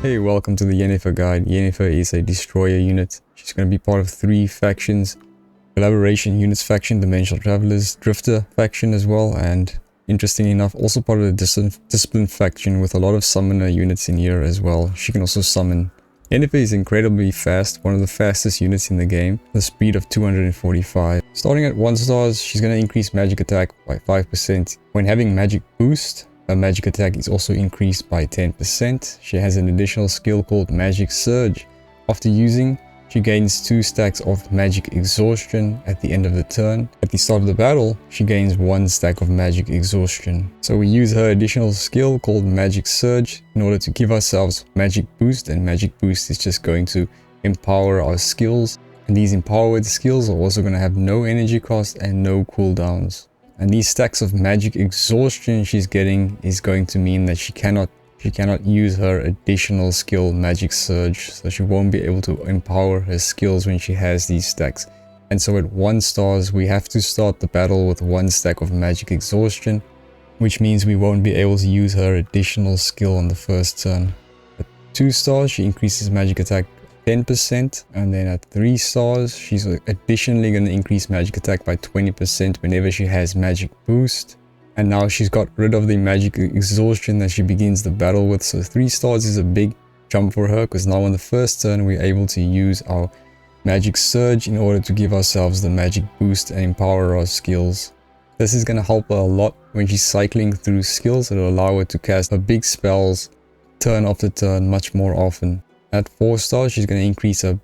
Hey, welcome to the Yennefer guide. Yennefer is a destroyer unit. She's going to be part of 3 factions. Collaboration units faction, Dimensional Travelers, Drifter faction as well, and interestingly enough, also part of the Discipline faction with a lot of summoner units in here as well. She can also summon. Yennefer is incredibly fast, one of the fastest units in the game, with a speed of 245. Starting at 1 stars, she's going to increase magic attack by 5%. When having magic boost, her magic attack is also increased by 10%. She has an additional skill called Magic Surge. After using, she gains 2 stacks of magic exhaustion at the end of the turn. At the start of the battle, she gains 1 stack of magic exhaustion. So we use her additional skill called Magic Surge in order to give ourselves magic boost, and magic boost is just going to empower our skills. And these empowered skills are also going to have no energy cost and no cooldowns. And these stacks of magic exhaustion she's getting is going to mean that she cannot use her additional skill Magic Surge, so she won't be able to empower her skills when she has these stacks. And so at 1 stars we have to start the battle with 1 stack of magic exhaustion, which means we won't be able to use her additional skill on the first turn. At 2 stars she increases magic attack 10%, and then at 3 stars she's additionally going to increase magic attack by 20% whenever she has magic boost. And now she's got rid of the magic exhaustion that she begins the battle with, so 3 stars is a big jump for her, because now on the first turn we're able to use our magic surge in order to give ourselves the magic boost and empower our skills. This is going to help her a lot when she's cycling through skills. It'll allow her to cast her big spells turn after turn much more often. At 4 stars she's going to increase her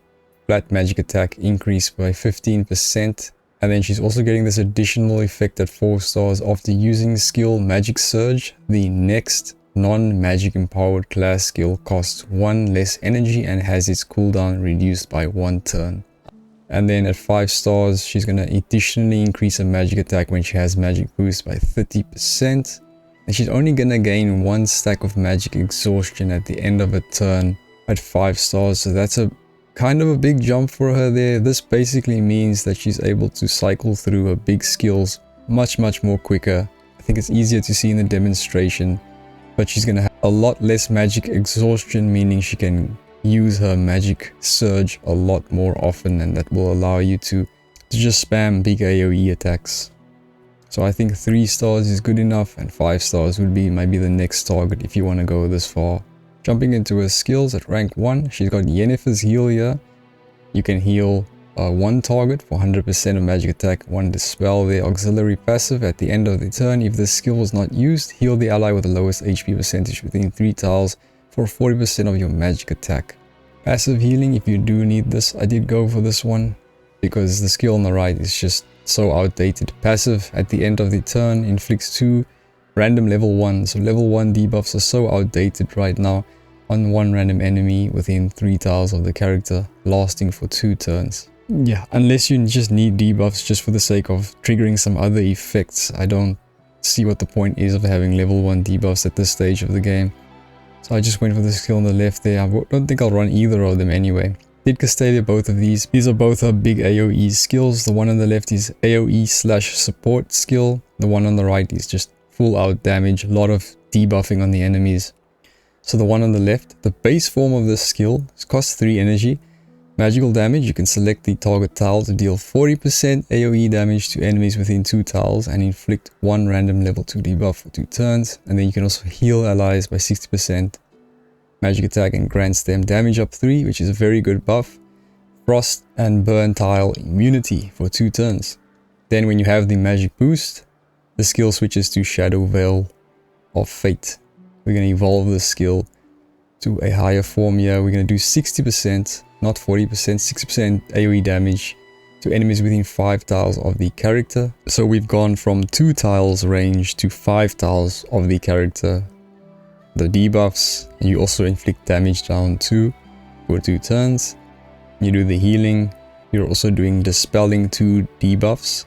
flat magic attack increase by 15%. And then she's also getting this additional effect at 4 stars. After using skill Magic Surge, the next non-magic empowered class skill costs 1 less energy and has its cooldown reduced by 1 turn. And then at 5 stars, she's going to additionally increase her magic attack when she has magic boost by 30%. And she's only going to gain 1 stack of magic exhaustion at the end of a turn at 5 stars. So that's a kind of a big jump for her there. This basically means that she's able to cycle through her big skills much more quicker. I think it's easier to see in the demonstration, but she's gonna have a lot less magic exhaustion, meaning she can use her magic surge a lot more often, and that will allow you to just spam big AoE attacks. So I think 3 stars is good enough, and 5 stars would be maybe the next target if you want to go this far. Jumping into her skills at rank 1, she's got Yennefer's Heal here. You can heal 1 target for 100% of magic attack, 1 dispel their auxiliary passive at the end of the turn. If this skill was not used, heal the ally with the lowest HP percentage within 3 tiles for 40% of your magic attack. Passive healing, if you do need this, I did go for this one because the skill on the right is just so outdated. Passive at the end of the turn inflicts 2 random level 1. So level 1 debuffs are so outdated right now on 1 random enemy within 3 tiles of the character, lasting for 2 turns. Yeah, unless you just need debuffs just for the sake of triggering some other effects, I don't see what the point is of having level 1 debuffs at this stage of the game. So I just went for the skill on the left there. I don't think I'll run either of them anyway. Did Castalia both of these. These are both her big AoE skills. The one on the left is AoE/support skill. The one on the right is just full out damage, a lot of debuffing on the enemies. So the one on the left, the base form of this skill costs 3 energy. Magical damage, you can select the target tile to deal 40% AoE damage to enemies within 2 tiles and inflict 1 random level 2 debuff for 2 turns. And then you can also heal allies by 60% magic attack and grants them damage up 3, which is a very good buff. Frost and burn tile immunity for 2 turns. Then when you have the magic boost, the skill switches to Shadow Veil of Fate. We're going to evolve the skill to a higher form here. We're going to do 60%, not 40%, 60% AoE damage to enemies within 5 tiles of the character. So we've gone from 2 tiles range to 5 tiles of the character. The debuffs, and you also inflict damage down 2 for 2 turns. You do the healing. You're also doing dispelling 2 debuffs.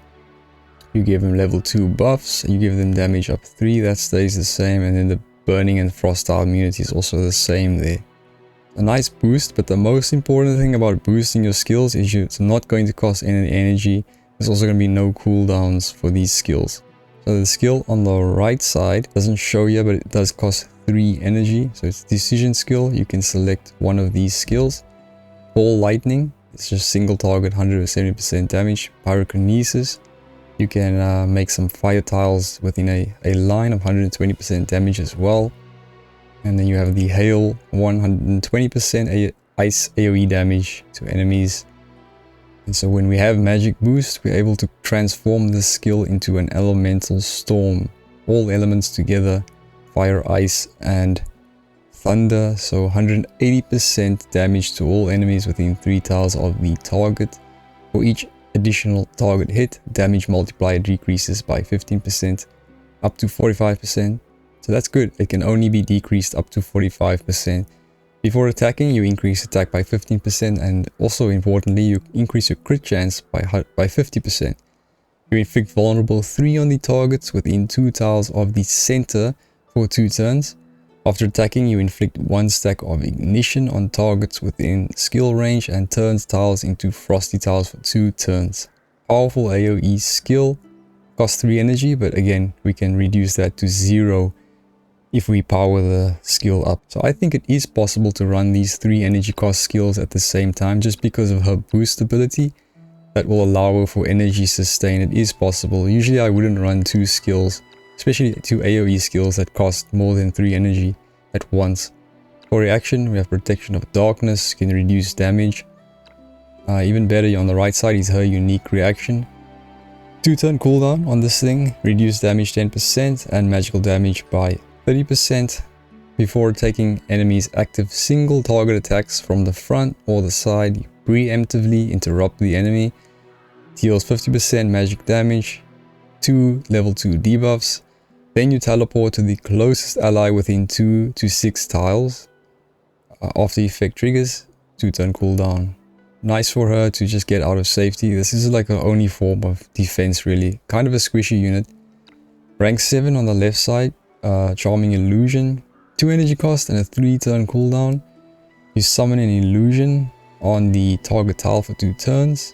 You give them level 2 buffs, you give them damage up 3, that stays the same, and then the burning and frost style immunity is also the same there. A nice boost, but the most important thing about boosting your skills is it's not going to cost any energy. There's also going to be no cooldowns for these skills. So the skill on the right side doesn't show here, but it does cost 3 energy. So it's decision skill. You can select one of these skills. Ball lightning. It's just single target, 170% damage. Pyrokinesis. You can make some fire tiles within a line of 120% damage as well. And then you have the hail, 120% ice AoE damage to enemies. And so when we have magic boost, we're able to transform this skill into an elemental storm. All elements together, fire, ice, and thunder. So 180% damage to all enemies within 3 tiles of the target. For each additional target hit, damage multiplier decreases by 15% up to 45%. So that's good. It can only be decreased up to 45%. Before attacking, you increase attack by 15%, and also importantly, you increase your crit chance by 50%. You inflict vulnerable 3 on the targets within 2 tiles of the center for 2 turns. After attacking, you inflict 1 stack of ignition on targets within skill range and turns tiles into frosty tiles for 2 turns. Powerful AoE skill, costs 3 energy, but again, we can reduce that to 0 if we power the skill up. So I think it is possible to run these 3 energy cost skills at the same time, just because of her boost ability that will allow her for energy sustain. It is possible. Usually I wouldn't run 2 skills, especially 2 AoE skills that cost more than 3 energy at once. For reaction, we have protection of darkness, can reduce damage. Even better, on the right side is her unique reaction. 2 turn cooldown on this thing, reduce damage 10% and magical damage by 30%. Before taking enemies' active single target attacks from the front or the side, you preemptively interrupt the enemy. Deals 50% magic damage, 2 level 2 debuffs. Then you teleport to the closest ally within 2 to 6 tiles. After effect triggers, 2 turn cooldown. Nice for her to just get out of safety. This is like her only form of defense really. Kind of a squishy unit. Rank 7 on the left side. Charming illusion, 2 energy cost and a 3 turn cooldown. You summon an illusion on the target tile for 2 turns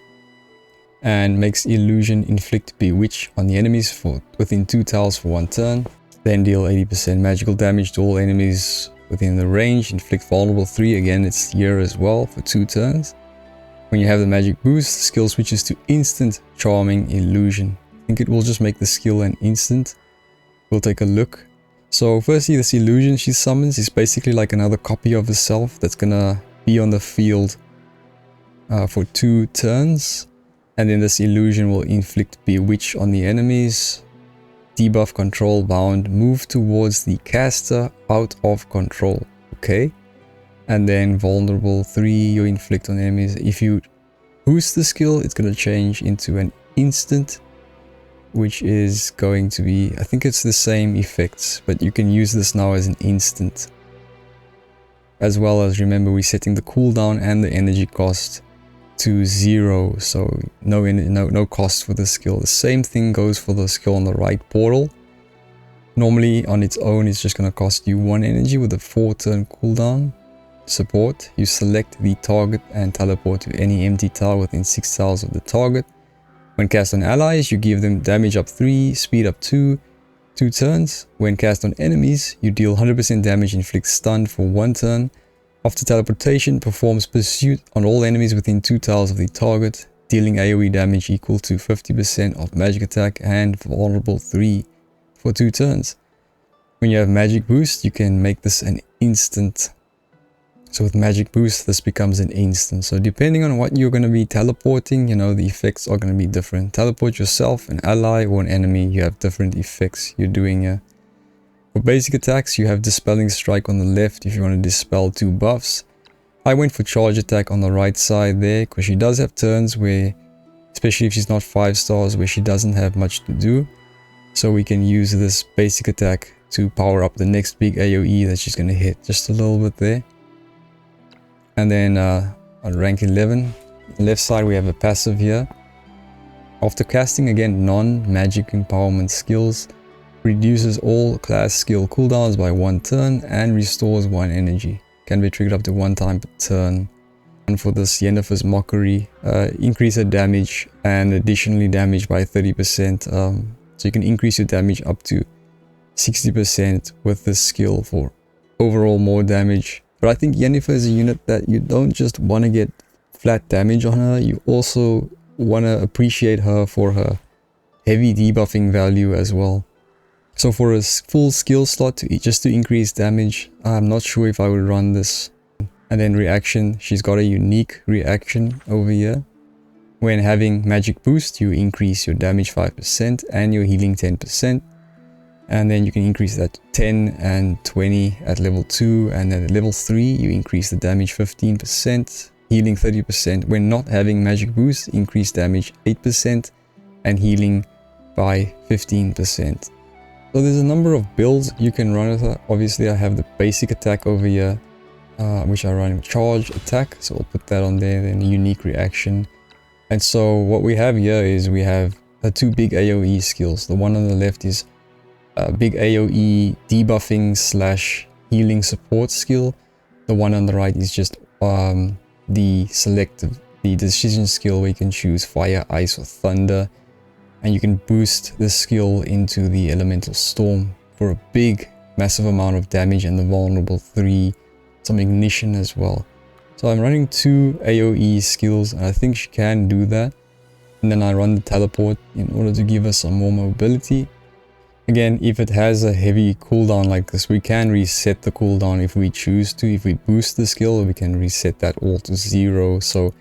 and makes illusion inflict bewitch on the enemies for within 2 tiles for 1 turn. Then deal 80% magical damage to all enemies within the range. Inflict vulnerable 3, again it's here as well for 2 turns. When you have the magic boost, the skill switches to instant charming illusion. I think it will just make the skill an instant. We'll take a look. So firstly, this illusion she summons is basically like another copy of herself that's gonna be on the field for 2 turns. And then this illusion will inflict bewitch on the enemies. Debuff control bound, move towards the caster out of control. Okay. And then vulnerable 3 you inflict on enemies. If you boost the skill, it's gonna change into an instant, which is going to be, I think it's the same effects, but you can use this now as an instant. As well as, remember, we're setting the cooldown and the energy cost to 0, so no cost for the skill. The same thing goes for the skill on the right, portal. Normally on its own it's just going to cost you 1 energy with a 4 turn cooldown. Support, you select the target and teleport to any empty tile within 6 tiles of the target. When cast on allies, you give them damage up 3, speed up 2 turns. When cast on enemies, you deal 100% damage, inflict stun for 1 turn. After teleportation, performs pursuit on all enemies within 2 tiles of the target, dealing AoE damage equal to 50% of magic attack and vulnerable 3 for 2 turns. When you have magic boost, you can make this an instant. So with magic boost, this becomes an instant. So depending on what you're going to be teleporting, you know, the effects are going to be different. Teleport yourself, an ally, or an enemy, you have different effects you're doing here. For basic attacks, you have Dispelling Strike on the left if you want to dispel 2 buffs. I went for Charge Attack on the right side there, because she does have turns where, especially if she's not 5 stars, where she doesn't have much to do. So we can use this basic attack to power up the next big AoE that she's going to hit. Just a little bit there. And then on rank 11, on the left side we have a passive here. After casting, again, non-magic empowerment skills, reduces all class skill cooldowns by 1 turn and restores 1 energy. Can be triggered up to 1 time per turn. And for this Yennefer's Mockery, increase her damage and additionally damage by 30%. So you can increase your damage up to 60% with this skill for overall more damage. But I think Yennefer is a unit that you don't just want to get flat damage on her, you also want to appreciate her for her heavy debuffing value as well. So for a full skill slot just to increase damage, I'm not sure if I would run this. And then reaction, she's got a unique reaction over here. When having magic boost, you increase your damage 5% and your healing 10%. And then you can increase that to 10 and 20 at level 2. And then at level 3, you increase the damage 15%, healing 30%. When not having magic boost, increase damage 8% and healing by 15%. So there's a number of builds you can run with her. Obviously, I have the basic attack over here, which I run charge attack. So I'll put that on there, then a unique reaction. And so what we have here is we have two big AoE skills. The one on the left is a big AoE debuffing slash healing support skill. The one on the right is just the decision skill where you can choose fire, ice or thunder. And you can boost this skill into the elemental storm for a big, massive amount of damage and the vulnerable 3, some ignition as well. So I'm running 2 AoE skills and I think she can do that. And then I run the teleport in order to give us some more mobility. Again, if it has a heavy cooldown like this, we can reset the cooldown if we choose to. If we boost the skill, we can reset that all to 0. So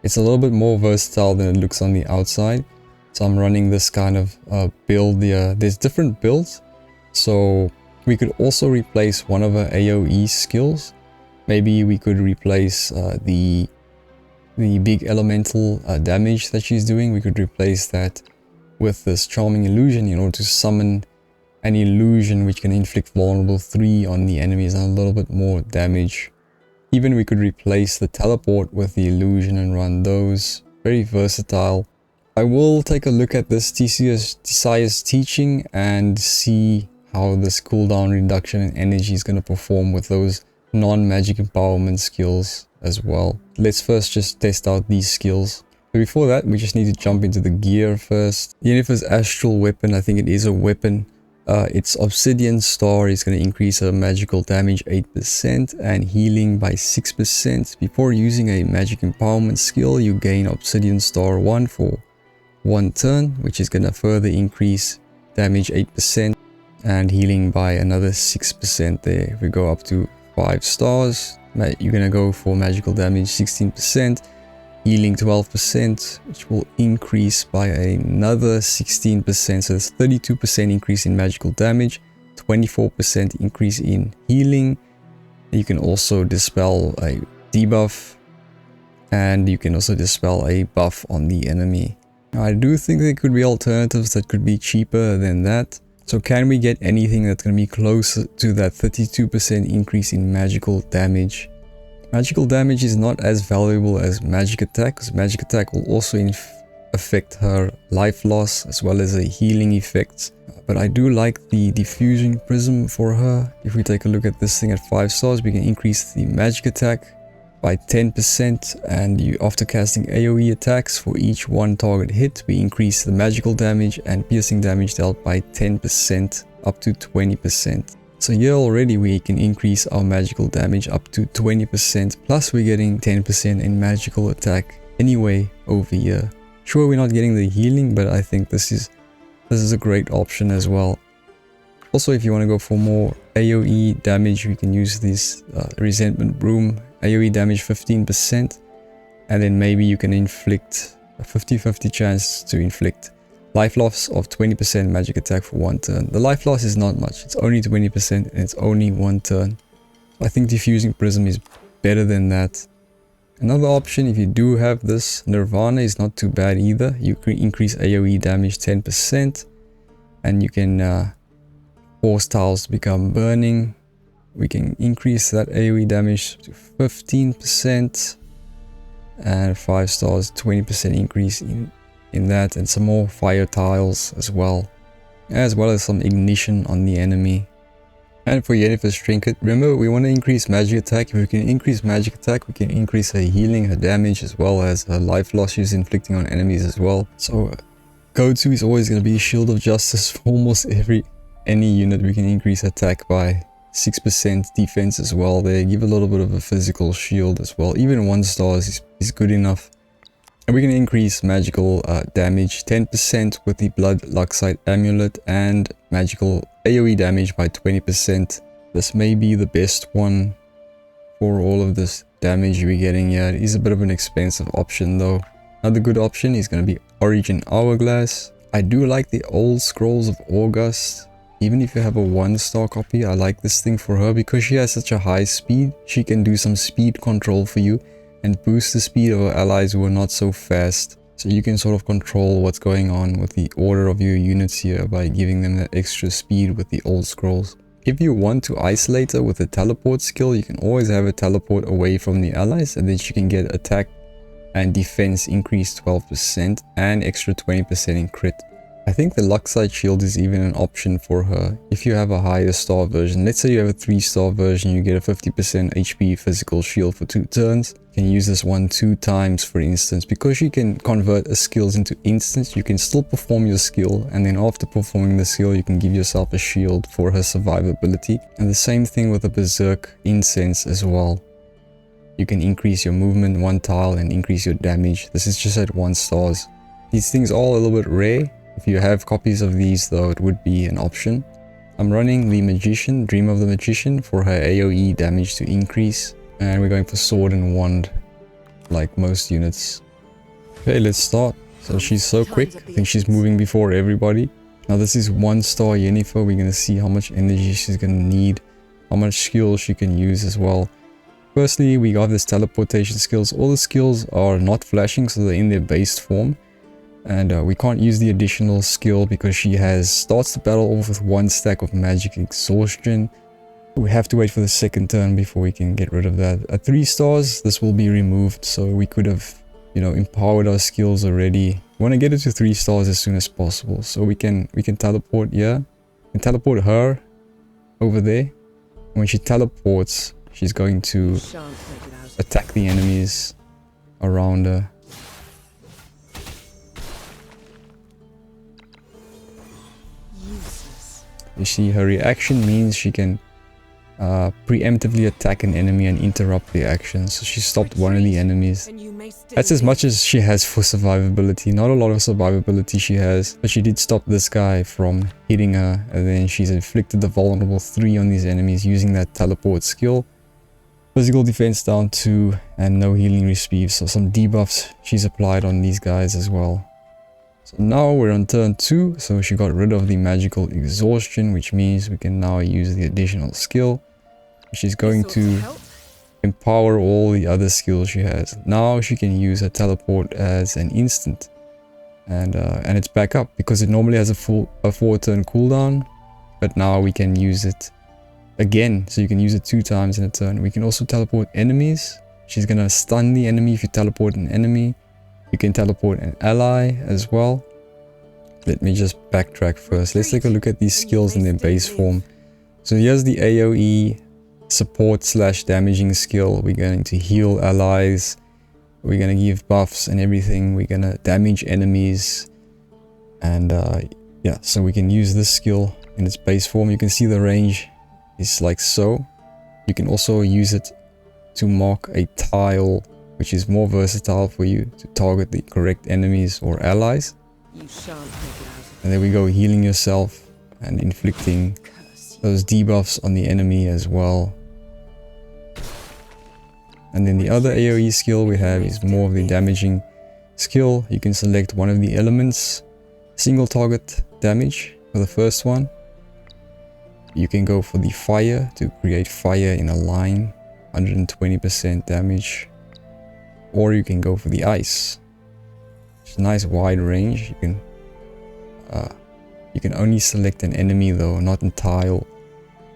it's a little bit more versatile than it looks on the outside. So I'm running this kind of build here. There's different builds. So we could also replace one of her AoE skills. Maybe we could replace the big elemental damage that she's doing. We could replace that with this charming illusion in order to summon an illusion which can inflict vulnerable 3 on the enemies and a little bit more damage. Even we could replace the teleport with the illusion and run those. Very versatile. I will take a look at this Tisaia's teaching and see how this cooldown reduction in energy is going to perform with those non-magic empowerment skills as well. Let's first just test out these skills. But before that, we just need to jump into the gear first. Yennefer's astral weapon, I think it is a weapon. Its obsidian star is going to increase her magical damage 8% and healing by 6%. Before using a magic empowerment skill, you gain obsidian star 1 for 1 turn, which is going to further increase damage 8% and healing by another 6% there. If we go up to 5 stars, you're going to go for magical damage 16%, healing 12%, which will increase by another 16%. So that's 32% increase in magical damage, 24% increase in healing. You can also dispel a debuff and you can also dispel a buff on the enemy. Now, I do think there could be alternatives that could be cheaper than that. So can we get anything that's going to be closer to that 32% increase in magical damage? Magical damage is not as valuable as magic attack, because magic attack will also affect her life loss as well as a healing effect. But I do like the diffusing prism for her. If we take a look at this thing at 5 stars, we can increase the magic attack by 10%, and after casting AoE attacks for each 1 target hit, we increase the magical damage and piercing damage dealt by 10% up to 20%. So here already we can increase our magical damage up to 20%, plus we're getting 10% in magical attack anyway over here. Sure, we're not getting the healing, but I think this is a great option as well. Also, if you want to go for more AoE damage, we can use this resentment broom. AoE damage 15%, and then maybe you can inflict a 50-50 chance to inflict life loss of 20% magic attack for 1 turn. The life loss is not much, it's only 20% and it's only 1 turn. I think diffusing prism is better than that. Another option, if you do have this, Nirvana is not too bad either. You can increase AoE damage 10% and you can force tiles to become burning. We can increase that AoE damage to 15% and 5 stars, 20% increase in that, and some more fire tiles as well as some ignition on the enemy. And for Yennefer Strengths, remember we want to increase magic attack. If we can increase magic attack, we can increase her healing, her damage, as well as her life loss she's inflicting on enemies as well. So go-to is always going to be Shield of Justice. For almost any unit we can increase attack by 6% defense as well. They give a little bit of a physical shield as well. Even 1 star is good enough. And we can increase magical damage 10% with the Blood Luxite Amulet and magical AoE damage by 20%. This may be the best one for all of this damage we're getting here. It is a bit of an expensive option though. Another good option is going to be Origin Hourglass. I do like the old Scrolls of August. Even if you have a 1-star copy, I like this thing for her because she has such a high speed. She can do some speed control for you and boost the speed of her allies who are not so fast. So you can sort of control what's going on with the order of your units here by giving them that extra speed with the old scrolls. If you want to isolate her with a teleport skill, you can always have her teleport away from the allies and then she can get attack and defense increased 12% and extra 20% in crit. I think the Luxite shield is even an option for her. If you have a higher star version, let's say you have a 3-star version, you get a 50% HP physical shield for 2 turns. You can use this one 2 times for instance. Because you can convert skills into instants, you can still perform your skill, and then after performing the skill you can give yourself a shield for her survivability. And the same thing with the Berserk Incense as well. You can increase your movement 1 tile and increase your damage. This is just at 1 stars. These things are all a little bit rare. If you have copies of these though, it would be an option. I'm running the Magician, Dream of the Magician, for her AoE damage to increase. And we're going for Sword and Wand, like most units. Okay, let's start. So she's so quick. I think she's moving before everybody. Now this is 1-star Yennefer. We're going to see how much energy she's going to need, how much skill she can use as well. Firstly, we got this teleportation skills. All the skills are not flashing, so they're in their base form. And we can't use the additional skill because she starts the battle off with 1 stack of magic exhaustion. We have to wait for the 2nd turn before we can get rid of that. At 3 stars, this will be removed, so we could have, empowered our skills already. We want to get it to 3 stars as soon as possible. So we can teleport here. We can teleport her over there. When she teleports, she's going to attack the enemies around her. You see, her reaction means she can preemptively attack an enemy and interrupt the action. So she stopped one of the enemies. That's as much as she has for survivability. Not a lot of survivability she has, but she did stop this guy from hitting her. And then she's inflicted the vulnerable 3 on these enemies using that teleport skill. Physical defense down 2 and no healing received. So some debuffs she's applied on these guys as well. So now we're on turn 2, so she got rid of the magical exhaustion, which means we can now use the additional skill, which is going to empower all the other skills she has. Now she can use her teleport as an instant, and it's back up because it normally has a 4-turn cooldown, but now we can use it again, so you can use it 2 times in a turn. We can also teleport enemies. She's gonna stun the enemy if you teleport an enemy. You can teleport an ally as well. Let me just backtrack first. Let's take a look at these skills in their base form. So here's the AoE support / damaging skill. We're going to heal allies. We're going to give buffs and everything. We're going to damage enemies. And yeah, so we can use this skill in its base form. You can see the range is like so. You can also use it to mark a tile, which is more versatile for you to target the correct enemies or allies. And there we go, healing yourself and inflicting those debuffs on the enemy as well. And then the other AoE skill we have is more of the damaging skill. You can select one of the elements, single target damage for the first one. You can go for the fire to create fire in a line, 120% damage. Or you can go for the ice. It's a nice wide range. You can only select an enemy though, not a tile.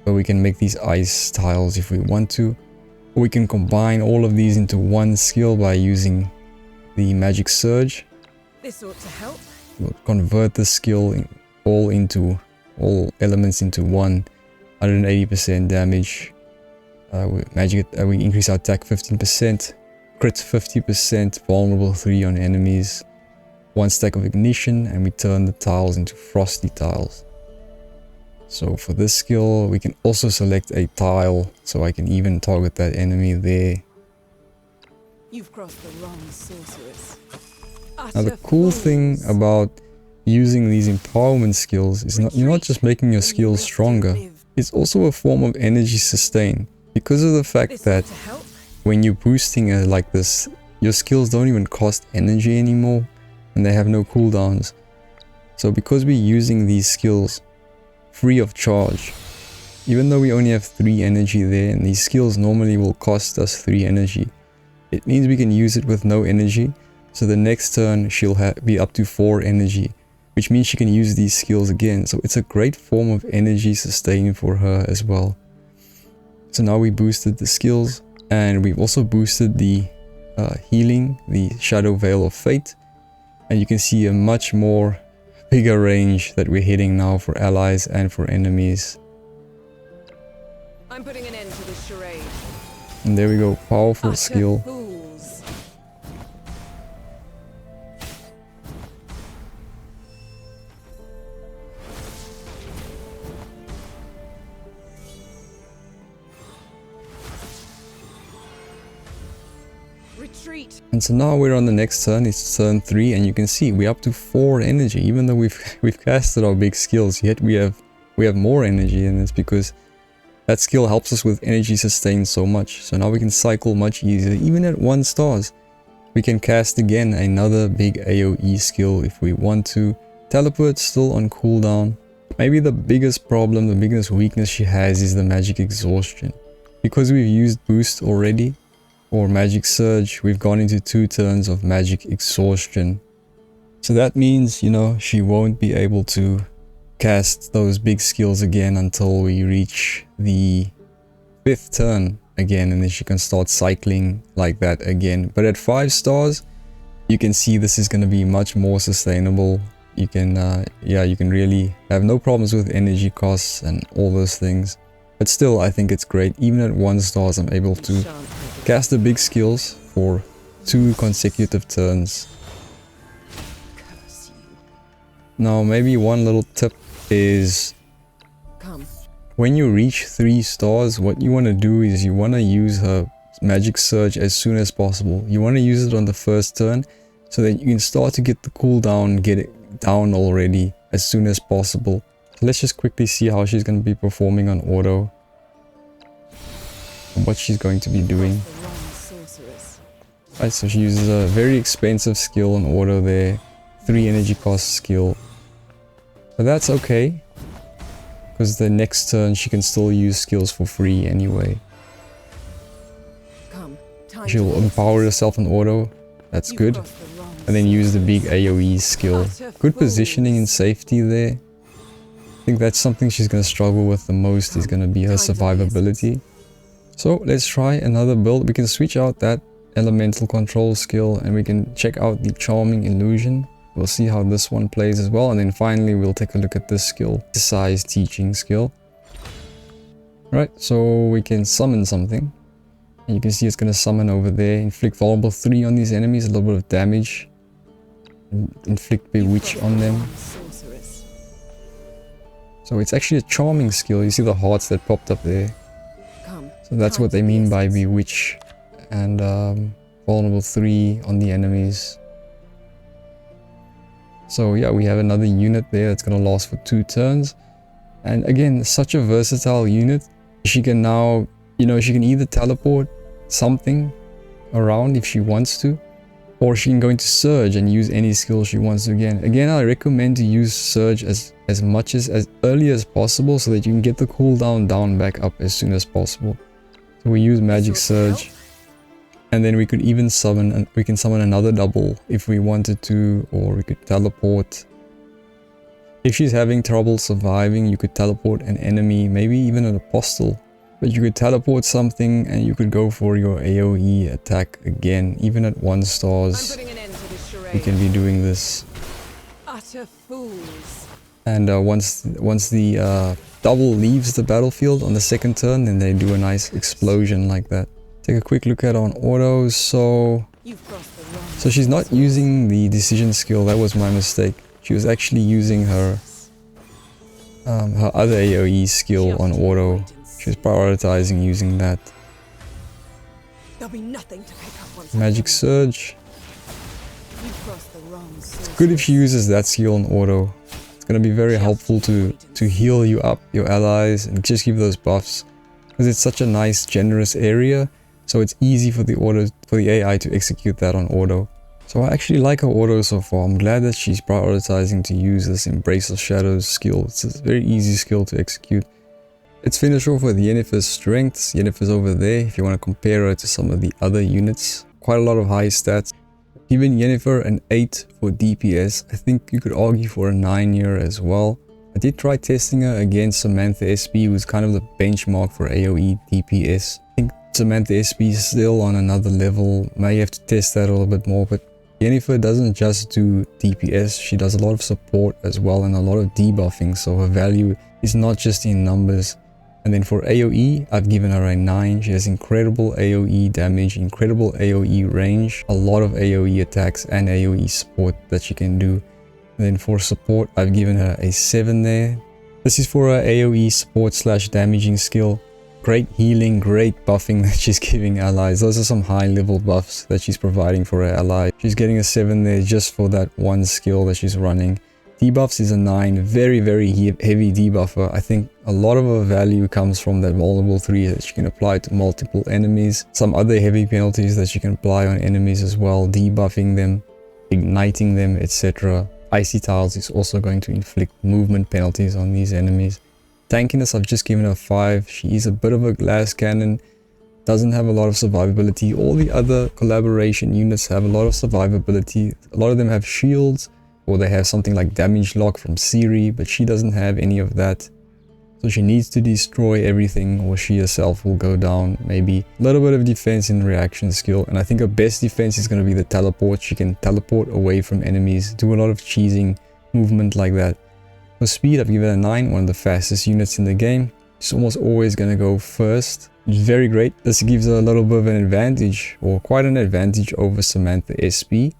But we can make these ice tiles if we want to. Or we can combine all of these into one skill by using the magic surge. This ought to help. We'll convert the skill all elements into one, 180% damage. We increase our attack 15%. Crit 50%, vulnerable 3 on enemies. 1 stack of ignition, and we turn the tiles into frosty tiles. So for this skill, we can also select a tile, so I can even target that enemy there. You've crossed the wrong sorceress. Now the cool thing about using these empowerment skills is you're not just making your skills stronger, it's also a form of energy sustain. Because of the fact that when you're boosting it like this, your skills don't even cost energy anymore, and they have no cooldowns. So because we're using these skills free of charge, even though we only have 3 energy there, and these skills normally will cost us 3 energy, it means we can use it with no energy. So the next turn she'll be up to 4 energy, which means she can use these skills again. So it's a great form of energy sustain for her as well. So now we boosted the skills, and we've also boosted the healing, the Shadow Veil of Fate. And you can see a much more bigger range that we're hitting now for allies and for enemies. I'm putting an end to this charade. And there we go, powerful skill. Fools. Retreat. And so now we're on the next turn. It's turn 3, and you can see we're up to 4 energy, even though we've casted our big skills, yet we have more energy, and it's because that skill helps us with energy sustain so much. So now we can cycle much easier. Even at 1 stars, we can cast again another big AoE skill if we want to. Teleport still on cooldown. Maybe the biggest problem, the biggest weakness she has is the magic exhaustion. Because we've used boost already, or magic surge, we've gone into 2 turns of magic exhaustion. So that means, you know, she won't be able to cast those big skills again until we reach the 5th turn again, and then she can start cycling like that again. But at 5 stars, you can see this is going to be much more sustainable. You can you can really have no problems with energy costs and all those things. But still, I think it's great. Even at 1 stars, I'm able to cast the big skills for 2 consecutive turns. Now, maybe one little tip is, when you reach 3 stars, what you want to do is you want to use her magic surge as soon as possible. You want to use it on the 1st turn, so that you can start to get the cooldown, get it down already as soon as possible. So let's just quickly see how she's going to be performing on auto, and what she's going to be doing. Right, so she uses a very expensive skill on auto there, 3 energy cost skill. But that's okay, because the next turn she can still use skills for free anyway. She'll empower herself on auto, that's good. And then use the big AoE skill. Good positioning and safety there. I think that's something she's going to struggle with the most, is going to be her survivability. So let's try another build. We can switch out that elemental control skill, and we can check out the charming illusion. We'll see how this one plays as well, and then finally we'll take a look at this skill, size teaching skill. Right, so we can summon something, and you can see it's going to summon over there. Inflict vulnerable 3 on these enemies, a little bit of damage. Inflict bewitch on them. So it's actually a charming skill. You see the hearts that popped up there. So that's what they mean by bewitch. And vulnerable 3 on the enemies. So yeah, we have another unit there that's going to last for 2 turns. And again, such a versatile unit. She can now, you know, she can either teleport something around if she wants to, or she can go into surge and use any skill she wants to again. Again, I recommend to use surge as early as possible, so that you can get the cooldown down back up as soon as possible. So we use magic surge. And then we could even summon, we can summon another double if we wanted to, or we could teleport. If she's having trouble surviving, you could teleport an enemy, maybe even an apostle. But you could teleport something, and you could go for your AoE attack again. Even at 1 stars, we can be doing this. Utter fools. And once the double leaves the battlefield on the 2nd turn, then they do a nice explosion like that. Take a quick look at on autos. So wrong So she's not using the decision skill, that was my mistake. She was actually using her other AoE skill on auto. She was prioritizing using that. There'll be nothing to pick up once Magic Surge. You've crossed the wrong It's good if she uses that skill on auto. It's gonna be very helpful to heal you up, your allies, and just give those buffs. Because it's such a nice, generous area, so it's easy for the AI to execute that on auto. So I actually like her auto so far. I'm glad that she's prioritizing to use this Embrace of Shadows skill. It's a very easy skill to execute. Let's finish off with Yennefer Strengths. Yennefer's over there if you want to compare her to some of the other units. Quite a lot of high stats. Given Yennefer an 8 for DPS, I think you could argue for a 9 here as well. I did try testing her against Samantha SB, who's kind of the benchmark for AoE DPS. I think Samantha SB is still on another level. May have to test that a little bit more, but Yennefer doesn't just do DPS, she does a lot of support as well and a lot of debuffing, so her value is not just in numbers. And then for AoE, I've given her a 9. She has incredible AoE damage, incredible AoE range, a lot of AoE attacks and AoE support that she can do. And then for support, I've given her a 7 there. This is for her AoE support / damaging skill. Great healing, great buffing that she's giving allies. Those are some high level buffs that she's providing for her ally. She's getting a 7 there just for that one skill that she's running. Debuffs is a 9, very heavy debuffer. I think a lot of her value comes from that vulnerable 3 that she can apply to multiple enemies. Some other heavy penalties that she can apply on enemies as well, debuffing them, igniting them, etc. Icy Tiles is also going to inflict movement penalties on these enemies. Tankiness, I've just given her 5. She is a bit of a glass cannon, doesn't have a lot of survivability. All the other collaboration units have a lot of survivability. A lot of them have shields, or they have something like damage lock from Siri, but she doesn't have any of that. So she needs to destroy everything or she herself will go down. Maybe a little bit of defense in reaction skill, and I think her best defense is going to be the teleport. She can teleport away from enemies, do a lot of cheesing movement like that. For speed, I've given her a 9, one of the fastest units in the game. She's almost always going to go first. It's very great. This gives her a little bit of an advantage, or quite an advantage over Samantha SB.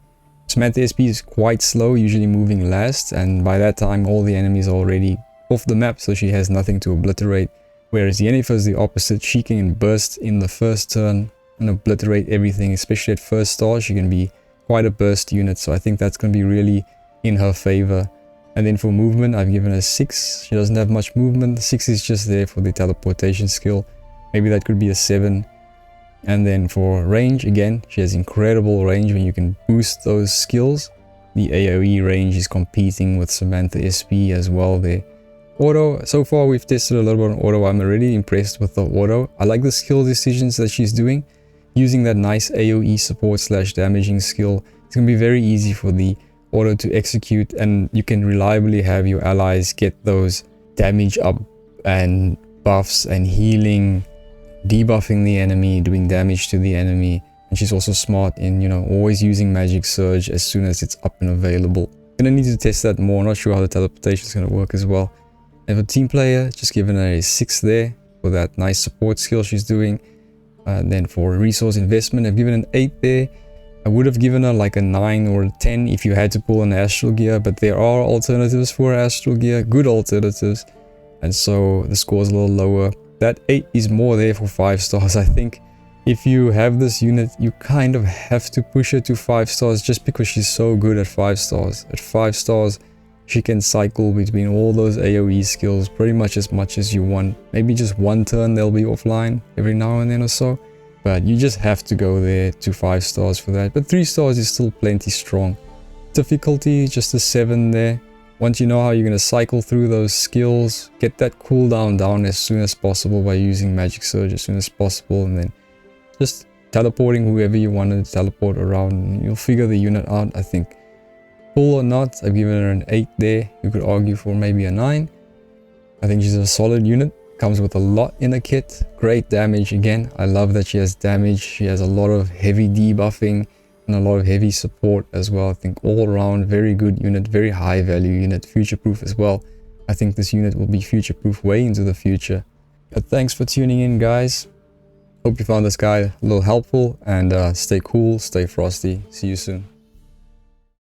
Samantha SB is quite slow, usually moving last, and by that time all the enemies are already off the map, so she has nothing to obliterate. Whereas Yennefer is the opposite. She can burst in the first turn and obliterate everything, especially at first star. She can be quite a burst unit, so I think that's going to be really in her favor. And then for movement, I've given her 6. She doesn't have much movement. 6 is just there for the teleportation skill. Maybe that could be a 7. And then for range, again, she has incredible range when you can boost those skills. The AoE range is competing with Samantha SB as well there. Auto, so far we've tested a little bit on auto. I'm already impressed with the auto. I like the skill decisions that she's doing. Using that nice AoE support / damaging skill, it's going to be very easy for the auto to execute, and you can reliably have your allies get those damage up and buffs and healing, debuffing the enemy, doing damage to the enemy. And she's also smart in, you know, always using Magic Surge as soon as it's up and available. Gonna need to test that more. Not sure how the teleportation is gonna work as well. And for team player, just given her a 6 there for that nice support skill she's doing. And then for resource investment, I've given an 8 there. I would have given her like a 9 or a 10 if you had to pull an Astral Gear, but there are alternatives for Astral Gear, good alternatives, and so the score is a little lower. That 8 is more there for 5 stars. I think if you have this unit, you kind of have to push her to 5 stars just because she's so good at 5 stars. At 5 stars, she can cycle between all those AoE skills pretty much as you want. Maybe just one turn they'll be offline every now and then or so. But you just have to go there to 5 stars for that. But 3 stars is still plenty strong. Difficulty, just a 7 there. Once you know how you're going to cycle through those skills, get that cooldown down as soon as possible by using Magic Surge as soon as possible. And then just teleporting whoever you want to teleport around. And you'll figure the unit out, I think. Full or not, I've given her an 8 there. You could argue for maybe a 9. I think she's a solid unit. Comes with a lot in a kit. Great damage again. I love that she has damage. She has a lot of heavy debuffing and a lot of heavy support as well. I think all around very good unit, very high value unit, future proof as well. I think this unit will be future proof way into the future. But thanks for tuning in, guys. Hope you found this guide a little helpful, and stay cool, stay frosty. See you soon.